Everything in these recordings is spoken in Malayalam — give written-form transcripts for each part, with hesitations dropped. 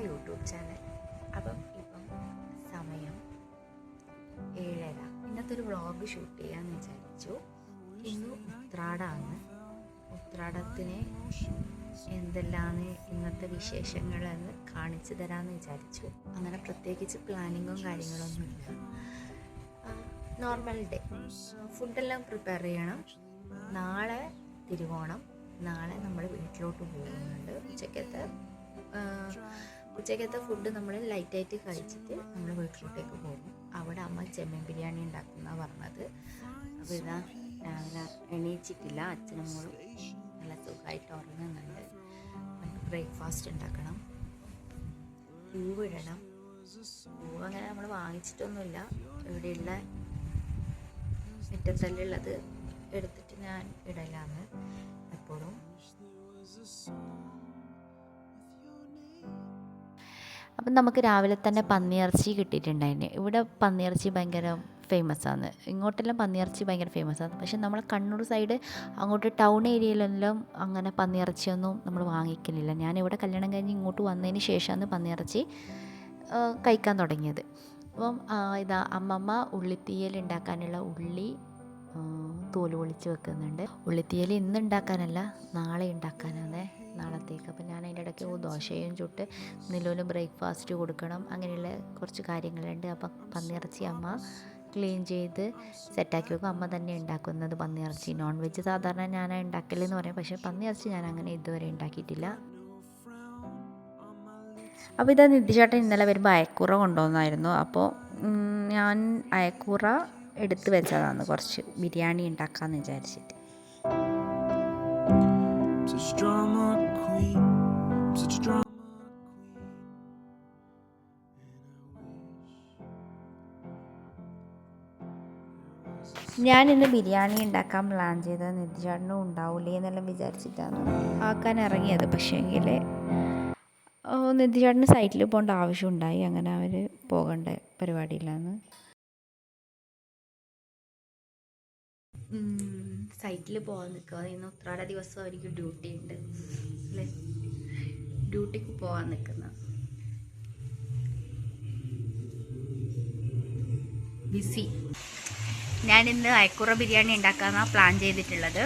YouTube channel. അപ്പം സമയം 7:30. ഇന്നത്തെ ഒരു വ്ളോഗ് ഷൂട്ട് ചെയ്യാമെന്ന് വിചാരിച്ചു. ഇന്ന് ഉത്രാടമാണ്. ഉത്രാടത്തിന് എന്തെല്ലാമാണ് ഇന്നത്തെ വിശേഷങ്ങളെന്ന് കാണിച്ചു തരാമെന്ന് വിചാരിച്ചു. അങ്ങനെ പ്രത്യേകിച്ച് പ്ലാനിങ്ങും കാര്യങ്ങളൊന്നുമില്ല. Normal day. ഫുഡെല്ലാം പ്രിപ്പയർ ചെയ്യണം. നാളെ തിരുവോണം. നാളെ നമ്മൾ വീട്ടിലോട്ട് പോകുന്നുണ്ട്. ഉച്ചക്കത്തെ ഫുഡ് നമ്മൾ ലൈറ്റായിട്ട് കഴിച്ചിട്ട് നമ്മൾ വീട്ടിലോട്ടേക്ക് പോകും. അവിടെ അമ്മ ചെമ്മീൻ ബിരിയാണി ഉണ്ടാക്കുന്ന പറഞ്ഞത്. അപ്പോൾ ഇതാ രാവിലെ എണീച്ചിട്ടില്ല. അച്ഛനും മോളും നല്ല സുഖമായിട്ട് ഉറങ്ങുന്നുണ്ട്. ബ്രേക്ക്ഫാസ്റ്റ് ഉണ്ടാക്കണം. പൂവിടണം. പൂവ് അങ്ങനെ നമ്മൾ വാങ്ങിച്ചിട്ടൊന്നുമില്ല. ഇവിടെയുള്ള മുറ്റത്തല്ലുള്ളത് എടുത്തിട്ട് ഞാൻ ഇടലാണ് എപ്പോഴും. അപ്പം നമുക്ക് രാവിലെ തന്നെ പന്നിയിറച്ചി കിട്ടിയിട്ടുണ്ടായിരുന്നു. ഇവിടെ പന്നിയിറച്ചി ഭയങ്കര ഫേമസ് ആണ്. ഇങ്ങോട്ടെല്ലാം പന്നിയിറച്ചി ഭയങ്കര ഫേമസ് ആണ്. പക്ഷെ നമ്മളെ കണ്ണൂർ സൈഡ് അങ്ങോട്ട് ടൗൺ ഏരിയയിലെല്ലാം അങ്ങനെ പന്നിയിറച്ചിയൊന്നും നമ്മൾ വാങ്ങിക്കലില്ല. ഞാനിവിടെ കല്യാണം കഴിഞ്ഞ് ഇങ്ങോട്ട് വന്നതിന് ശേഷമാണ് പന്നിയിറച്ചി കഴിക്കാൻ തുടങ്ങിയത്. അപ്പം ഇതാ അമ്മമ്മ ഉള്ളിത്തീയൽ ഉണ്ടാക്കാനുള്ള ഉള്ളി തോല് പൊളിച്ച് വെക്കുന്നുണ്ട്. ഉള്ളിത്തീയൽ ഇന്ന് ഉണ്ടാക്കാനല്ല, നാളെ ഉണ്ടാക്കാനാണ്, നാളത്തേക്ക്. അപ്പം ഞാൻ അതിൻ്റെ ഇടയ്ക്ക് ദോശയും ചുട്ട് നിലവിൽ ബ്രേക്ക്ഫാസ്റ്റ് കൊടുക്കണം. അങ്ങനെയുള്ള കുറച്ച് കാര്യങ്ങളുണ്ട്. അപ്പം പന്നിയിറച്ചി അമ്മ ക്ലീൻ ചെയ്ത് സെറ്റാക്കി വെക്കും. അമ്മ തന്നെ ഉണ്ടാക്കുന്നത് പന്നിയിറച്ചി. നോൺ വെജ് സാധാരണ ഞാൻ ഉണ്ടാക്കലെന്ന് പറയും. പക്ഷേ പന്നിയിറച്ചി ഞാൻ അങ്ങനെ ഇതുവരെ ഉണ്ടാക്കിയിട്ടില്ല. അപ്പോൾ ഇതാ നിധിചേട്ടൻ ഇന്നലെ വരുമ്പോൾ അയക്കൂറ കൊണ്ടുവന്നായിരുന്നു. അപ്പോൾ ഞാൻ അയക്കൂറ എടുത്ത് വെച്ചതാണ് കുറച്ച് ബിരിയാണി ഉണ്ടാക്കാമെന്ന് വിചാരിച്ചിട്ട്. ഞാനിന്ന് ബിരിയാണി ഉണ്ടാക്കാൻ പ്ലാൻ ചെയ്തത് നിധിചേട്ടനും ഉണ്ടാവില്ലേ എന്നെല്ലാം വിചാരിച്ചിട്ടാണ് ആക്കാൻ ഇറങ്ങിയത്. പക്ഷേങ്കിൽ നിധിചേട്ടന് സൈറ്റിൽ പോകേണ്ട ആവശ്യമുണ്ടായി. അങ്ങനെ അവർ പോകേണ്ട പരിപാടിയിലാണ്. സൈറ്റിൽ പോകാൻ നിൽക്കുക. ഇന്ന് ഉത്രാട ദിവസം അവർക്ക് ഡ്യൂട്ടി ഉണ്ട് അല്ലേ? ഡ്യൂട്ടിക്ക് പോകാൻ നിൽക്കുന്ന ബിസി. ഞാനിന്ന് അയക്കൂറ ബിരിയാണി ഉണ്ടാക്കാനാണ് പ്ലാൻ ചെയ്തിട്ടുള്ളത്.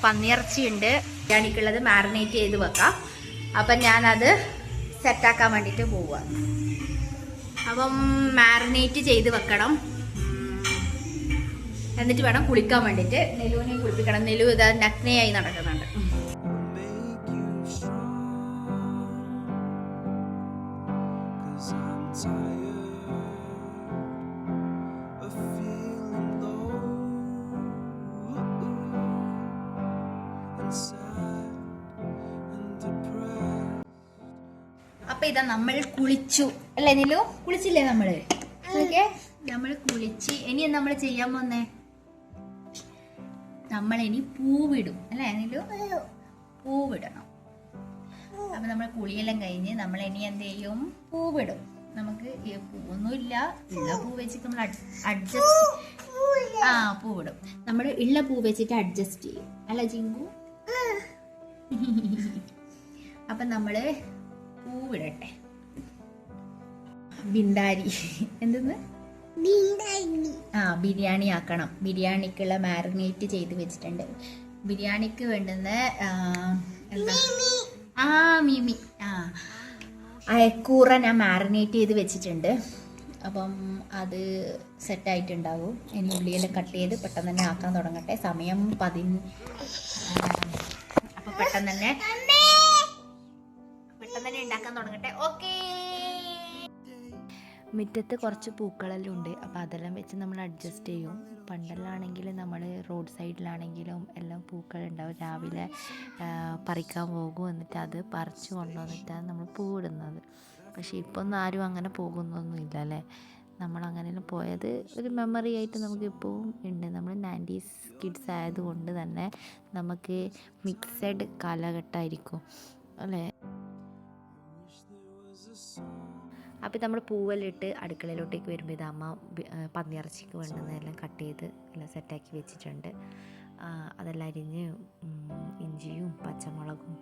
പന്നിയിറച്ചി ഉണ്ട്. ബിരിയാണിക്കുള്ളത് മാറിനേറ്റ് ചെയ്ത് വെക്കാം. അപ്പം ഞാനത് സെറ്റാക്കാൻ വേണ്ടിയിട്ട് പോവുക. അപ്പം മാറിനേറ്റ് ചെയ്ത് വെക്കണം. എന്നിട്ട് വേണം കുളിക്കാൻ വേണ്ടിയിട്ട്. നെലുവിനെ കുളിപ്പിക്കണം. നെലു ഇതാ നഗ്നയായി നടക്കുന്നുണ്ട്. അപ്പൊ ഇതാ നമ്മൾ കുളിച്ചു അല്ലേ നെലു? കുളിച്ചില്ലേ നമ്മള്? ഓക്കെ, നമ്മൾ കുളിച്ച് ഇനി നമ്മൾ ചെയ്യാൻ പോന്നേ, നമ്മളിനി പൂവിടും അല്ലേ നെലു? പൂവിടണം. അപ്പൊ നമ്മൾ കുളിയെല്ലാം കഴിഞ്ഞ് നമ്മൾ ഇനി എന്ത് ചെയ്യും? പൂവിടും. നമുക്ക് പൂവൊന്നുമില്ല, ഉള്ള പൂ വെച്ചിട്ട് നമ്മൾ അഡ്ജസ്റ്റ്. പൂവിടും. നമ്മൾ ഉള്ള പൂ വെച്ചിട്ട് അഡ്ജസ്റ്റ് ചെയ്യും അല്ല ജിങ്കു? അപ്പൊ നമ്മള് പൂവിടട്ടെ. ബിന്ദാരി എന്തെന്ന്? ബിരിയാണി ആക്കണം. ബിരിയാണിക്കുള്ള മാരിനേറ്റ് ചെയ്ത് വെച്ചിട്ടുണ്ട്. ബിരിയാണിക്ക് വേണ്ടുന്ന എന്താ? മീമി. അയക്കൂറ ഞാൻ മാരിനേറ്റ് ചെയ്ത് വെച്ചിട്ടുണ്ട്. അപ്പം അത് സെറ്റായിട്ടുണ്ടാവും. ഇനി ഉള്ളിയെല്ലാം കട്ട് ചെയ്ത് പെട്ടെന്ന് തന്നെ ആക്കാൻ തുടങ്ങട്ടെ. സമയം 10. അപ്പം പെട്ടെന്ന് തന്നെ ഉണ്ടാക്കാൻ തുടങ്ങട്ടെ. ഓക്കേ. മുറ്റത്ത് കുറച്ച് പൂക്കളെല്ലാം ഉണ്ട്. അപ്പോൾ അതെല്ലാം വെച്ച് നമ്മൾ അഡ്ജസ്റ്റ് ചെയ്യും. പണ്ടെല്ലാണെങ്കിൽ നമ്മൾ റോഡ് സൈഡിലാണെങ്കിലും എല്ലാം പൂക്കളുണ്ടാവും. രാവിലെ പറിക്കാൻ പോകും. എന്നിട്ട് അത് പറിച്ച് കൊണ്ടുവന്നിട്ടാണ് നമ്മൾ പൂവിടുന്നത്. പക്ഷേ ഇപ്പോൾ ഒന്നും ആരും അങ്ങനെ പോകുന്നൊന്നുമില്ല അല്ലേ? നമ്മളങ്ങനെയെല്ലാം പോയത് ഒരു മെമ്മറി ആയിട്ട് നമുക്ക് ഇപ്പോഴും ഉണ്ട്. നമ്മൾ 90s കിഡ്സ് ആയതുകൊണ്ട് തന്നെ നമുക്ക് മിക്സഡ് കാലഘട്ടമായിരിക്കും അല്ലേ? അപ്പോൾ നമ്മൾ പൂവെല്ലിട്ട് അടുക്കളയിലോട്ടേക്ക് വരുമ്പോൾ ഇത് അമ്മ പന്നിയിറച്ചിക്ക് വേണ്ടുന്നതെല്ലാം കട്ട് ചെയ്ത് എല്ലാം സെറ്റാക്കി വെച്ചിട്ടുണ്ട്. അതെല്ലാം അരിഞ്ഞ് ഇഞ്ചിയും പച്ചമുളകും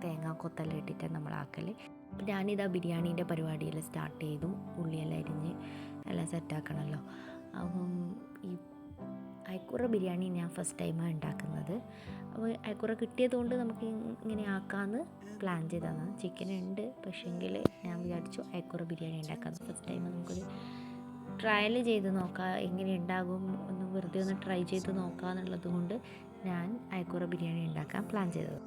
തേങ്ങാക്കൊത്തെല്ലാം ഇട്ടിട്ടാണ് നമ്മൾ ആക്കൽ. ഞാനിതാ ബിരിയാണീൻ്റെ പരിപാടിയെല്ലാം സ്റ്റാർട്ട് ചെയ്തു. ഉള്ളിയെല്ലാം അരിഞ്ഞ് എല്ലാം സെറ്റാക്കണമല്ലോ. അപ്പം ഈ അയക്കൂറ ബിരിയാണി ഞാൻ ഫസ്റ്റ് ടൈമാണ് ഉണ്ടാക്കുന്നത്. അപ്പോൾ അയക്കൂറ കിട്ടിയതുകൊണ്ട് നമുക്ക് ഇങ്ങനെ ആക്കാമെന്ന് പ്ലാൻ ചെയ്തതാണ്. ചിക്കൻ ഉണ്ട്, പക്ഷേങ്കിൽ ഞാൻ വിചാരിച്ചു അയക്കൂറ ബിരിയാണി ഉണ്ടാക്കാമെന്ന്. ഫസ്റ്റ് ടൈം നമുക്കൊരു ട്രയൽ ചെയ്ത് നോക്കാം, എങ്ങനെ ഉണ്ടാകും ഒന്ന് വെറുതെ ഒന്ന് ട്രൈ ചെയ്ത് നോക്കാം എന്നുള്ളത് കൊണ്ട് ഞാൻ അയക്കൂറ ബിരിയാണി ഉണ്ടാക്കാൻ പ്ലാൻ ചെയ്തത്.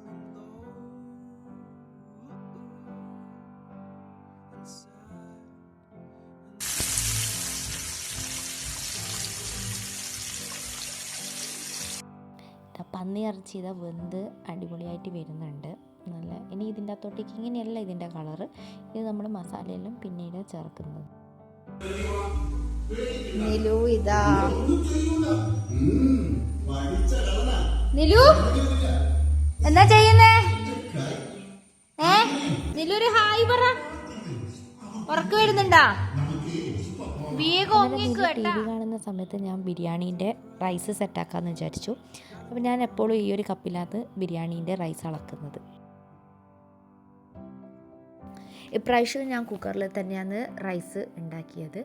പന്നി ഇറച്ചി ഇതാ വെന്ത് അടിപൊളിയായിട്ട് വരുന്നുണ്ട്. നല്ല ഇനി ഇതിൻ്റെ അകത്തോട്ടേക്ക് ഇങ്ങനെയല്ല ഇതിൻ്റെ കളറ്. ഇത് നമ്മൾ മസാലയെല്ലാം പിന്നീട് ചേർക്കുന്നത്. നിലു ഇതാ നിലു എന്താ ചെയ്യുന്നേ? നിലു ഒരു ഹായ് പറ. ഉറക്കം വരുന്നുണ്ടാ? ടി വി കാണുന്ന സമയത്ത് ഞാൻ ബിരിയാണീൻ്റെ റൈസ് സെറ്റാക്കാമെന്ന് വിചാരിച്ചു. അപ്പോൾ ഞാൻ എപ്പോഴും ഈ ഒരു കപ്പിലാണ് ബിരിയാണീൻ്റെ റൈസ് അളക്കുന്നത്. ഇപ്രാവശ്യം ഞാൻ കുക്കറിൽ തന്നെയാണ് റൈസ് ഉണ്ടാക്കിയത്.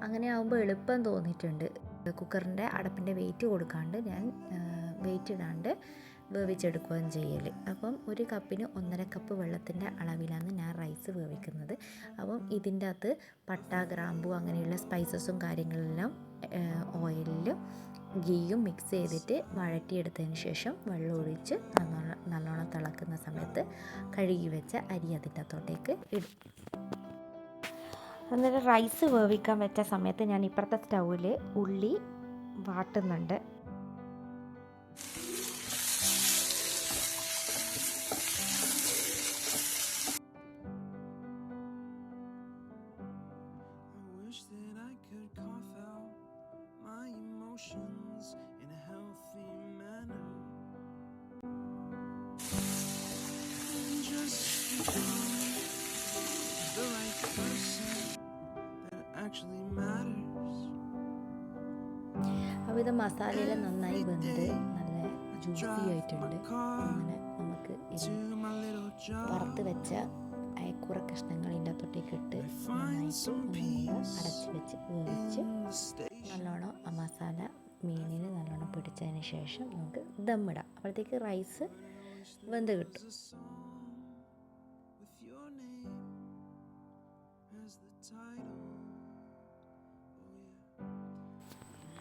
അങ്ങനെ ആകുമ്പോൾ എളുപ്പം തോന്നിയിട്ടുണ്ട്. കുക്കറിൻ്റെ അടപ്പിൻ്റെ വെയിറ്റ് കൊടുക്കാണ്ട് ഞാൻ വെയിറ്റ് ഇടാണ്ട് വേവിച്ചെടുക്കുകയും ചെയ്യൽ. അപ്പം ഒരു കപ്പിന് 1.5 കപ്പ് വെള്ളത്തിൻ്റെ അളവിലാണ് ഞാൻ റൈസ് വേവിക്കുന്നത്. അപ്പം ഇതിൻ്റെ അകത്ത് പട്ട, ഗ്രാമ്പു അങ്ങനെയുള്ള സ്പൈസസും കാര്യങ്ങളെല്ലാം ഓയിലിൽ ഗീയും മിക്സ് ചെയ്തിട്ട് വഴറ്റിയെടുത്തതിന് ശേഷം വെള്ളം ഒഴിച്ച് നല്ലോണം തിളക്കുന്ന സമയത്ത് കഴുകി വെച്ച അരി അതിൻ്റെ അകത്തോട്ടേക്ക് ഇടും. അന്നേരം റൈസ് വേവിക്കാൻ വെച്ച സമയത്ത് ഞാൻ ഇപ്പുറത്തെ സ്റ്റൗവിൽ ഉള്ളി വാട്ടുന്നുണ്ട്. അപ്പോൾ ഇത് മസാലയെല്ലാം നന്നായി വെന്ത് നല്ല ജ്യൂസി ആയിട്ടുണ്ട്. അങ്ങനെ നമുക്ക് വറുത്ത് വെച്ച അയക്കൂറ കഷ്ണങ്ങൾ ഇതിൻ്റെ അകത്തോട്ടേക്ക് ഇട്ട് നന്നായിട്ട് അടച്ച് വെച്ച് വേവിച്ച് നല്ലോണം ആ മസാല മീനിൽ നല്ലോണം പിടിച്ചതിന് ശേഷം നമുക്ക് ദമ്മിടാം. അപ്പോഴത്തേക്ക് റൈസ് വെന്ത് കിട്ടും.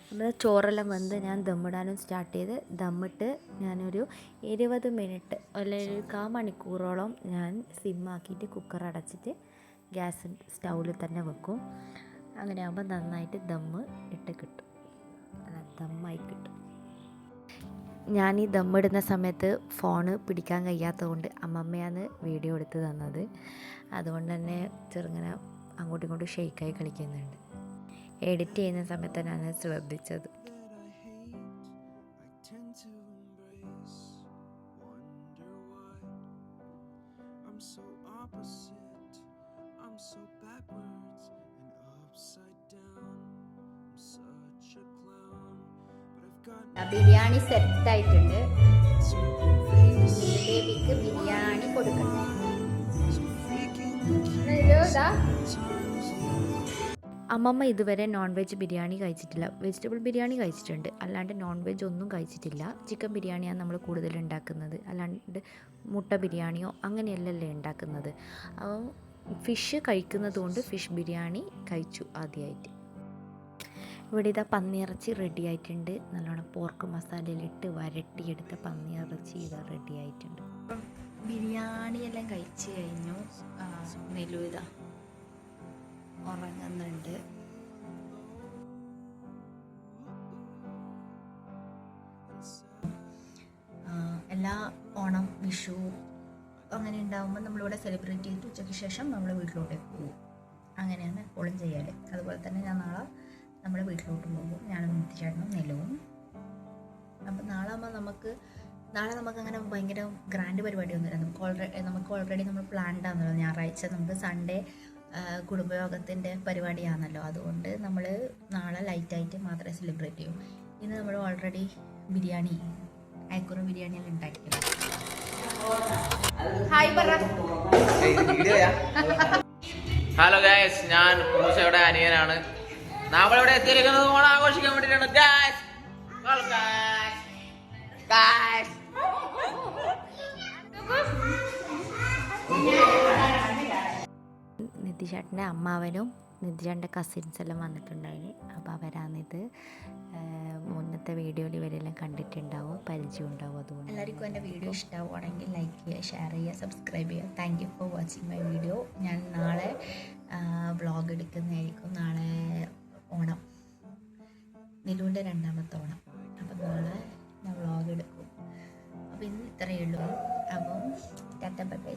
നമ്മൾ ചോറെല്ലാം വെന്ത് ഞാൻ ദമ്മിടാനും സ്റ്റാർട്ട് ചെയ്ത് ദമ്മിട്ട് ഞാനൊരു 20 മിനിറ്റ് അല്ലെങ്കിൽ 1/4 മണിക്കൂറോളം ഞാൻ സിമ്മാക്കിയിട്ട് കുക്കർ അടച്ചിട്ട് ഗ്യാസ് സ്റ്റൗവിൽ തന്നെ വെക്കും. അങ്ങനെ ആകുമ്പോൾ നന്നായിട്ട് ദമ്മ് ഇട്ട് കിട്ടും, ദമ്മായി കിട്ടും. ഞാൻ ഈ ദമ്മിടുന്ന സമയത്ത് ഫോണ് പിടിക്കാൻ കഴിയാത്തതുകൊണ്ട് അമ്മമ്മയാണ് വീഡിയോ എടുത്ത് തന്നത്. അതുകൊണ്ട് തന്നെ ചെറുങ്ങനെ അങ്ങോട്ടും ഇങ്ങോട്ടും ഷെയ്ക്കായി കളിക്കുന്നുണ്ട്. എഡിറ്റ് ചെയ്യുന്ന സമയത്ത് ഞാൻ ശ്രദ്ധിച്ചത്. ബിരിയാണി സെറ്റ് ആയിട്ടുണ്ട്. ബേബിക്ക് ബിരിയാണി കൊടുക്കണം. അമ്മമ്മ ഇതുവരെ നോൺ വെജ് ബിരിയാണി കഴിച്ചിട്ടില്ല. വെജിറ്റബിൾ ബിരിയാണി കഴിച്ചിട്ടുണ്ട്, അല്ലാണ്ട് നോൺ വെജ് ഒന്നും കഴിച്ചിട്ടില്ല. ചിക്കൻ ബിരിയാണിയാണ് നമ്മൾ കൂടുതൽ ഉണ്ടാക്കുന്നത്, അല്ലാണ്ട് മുട്ട ബിരിയാണിയോ അങ്ങനെയല്ലല്ലേ ഉണ്ടാക്കുന്നത്. അപ്പോൾ ഫിഷ് കഴിക്കുന്നത് കൊണ്ട് ഫിഷ് ബിരിയാണി കഴിച്ചു ആദ്യമായിട്ട്. ഇവിടെ ഇതാ പന്നിയിറച്ചി റെഡി ആയിട്ടുണ്ട്. നല്ലോണം പോർക്ക് മസാലയിലിട്ട് വരട്ടിയെടുത്ത പന്നിയിറച്ചി ഇതാ റെഡി ആയിട്ടുണ്ട്. ബിരിയാണിയെല്ലാം കഴിച്ച് കഴിഞ്ഞു. നെലു ഇതാ ഉറങ്ങുന്നുണ്ട്. എല്ലാ ഓണം, വിഷു അങ്ങനെ ഉണ്ടാകുമ്പോൾ നമ്മളിവിടെ സെലിബ്രേറ്റ് ചെയ്തിട്ട് ഉച്ചയ്ക്ക് ശേഷം നമ്മൾ വീട്ടിലോട്ടേക്ക് പോകും. അങ്ങനെയാണ് എപ്പോഴും ചെയ്യാറ്. അതുപോലെ തന്നെ ഞാൻ നാളെ നമ്മുടെ വീട്ടിലോട്ട് പോകും, ഞാനും ചേട്ടനും നെലവും. അപ്പം നാളെ നമുക്ക് അങ്ങനെ ഭയങ്കര ഗ്രാൻഡ് പരിപാടിയൊന്നുമില്ല. നമുക്ക് ഓൾറെഡി നമ്മൾ പ്ലാൻഡ് ആണല്ലോ. ഞായറാഴ്ച നമുക്ക് സൺഡേ കുടുംബയോഗത്തിൻ്റെ പരിപാടിയാണല്ലോ. അതുകൊണ്ട് നമ്മൾ നാളെ ലൈറ്റായിട്ട് മാത്രമേ സെലിബ്രേറ്റ് ചെയ്യൂ. ഇന്ന് നമ്മൾ ഓൾറെഡി അയക്കൂറ ബിരിയാണിയെല്ലാം ഉണ്ടാക്കിയത്. ഹായ് പറ. ഹലോ ഗായ്സ്, ഞാൻ മൂസയുടെ അനിയനാണ്. നമ്മളിവിടെ എത്തിയിരിക്കുന്നത് ഓണം ആഘോഷിക്കാൻ വേണ്ടിയിട്ടാണ് ഗായ്സ്. നിധിചേട്ടൻ്റെ അമ്മാവനും നിധിചേട്ടൻ്റെ കസിൻസ് എല്ലാം വന്നിട്ടുണ്ടായിന്. അപ്പോൾ അവരാണിത്. മുന്നത്തെ വീഡിയോയിൽ ഇവരെല്ലാം കണ്ടിട്ടുണ്ടാവും, പരിചയം ഉണ്ടാവും. അതുകൊണ്ട് എല്ലാവർക്കും എൻ്റെ വീഡിയോ ഇഷ്ടമാവുകയാണെങ്കിൽ ലൈക്ക് ചെയ്യുക, ഷെയർ ചെയ്യുക, സബ്സ്ക്രൈബ് ചെയ്യുക. Thank you for watching my video. ഞാൻ നാളെ വ്ളോഗ് എടുക്കുന്നതായിരിക്കും. നാളെ ഓണം, നിലുവിൻ്റെ രണ്ടാമത്തെ ഓണം. അപ്പം നാളെ ഞാൻ വ്ളോഗ് എടുക്കും. അപ്പോൾ ഇന്ന് ഇത്രയേ ഉള്ളൂ. അപ്പം ടാറ്റ ബൈ ബൈ.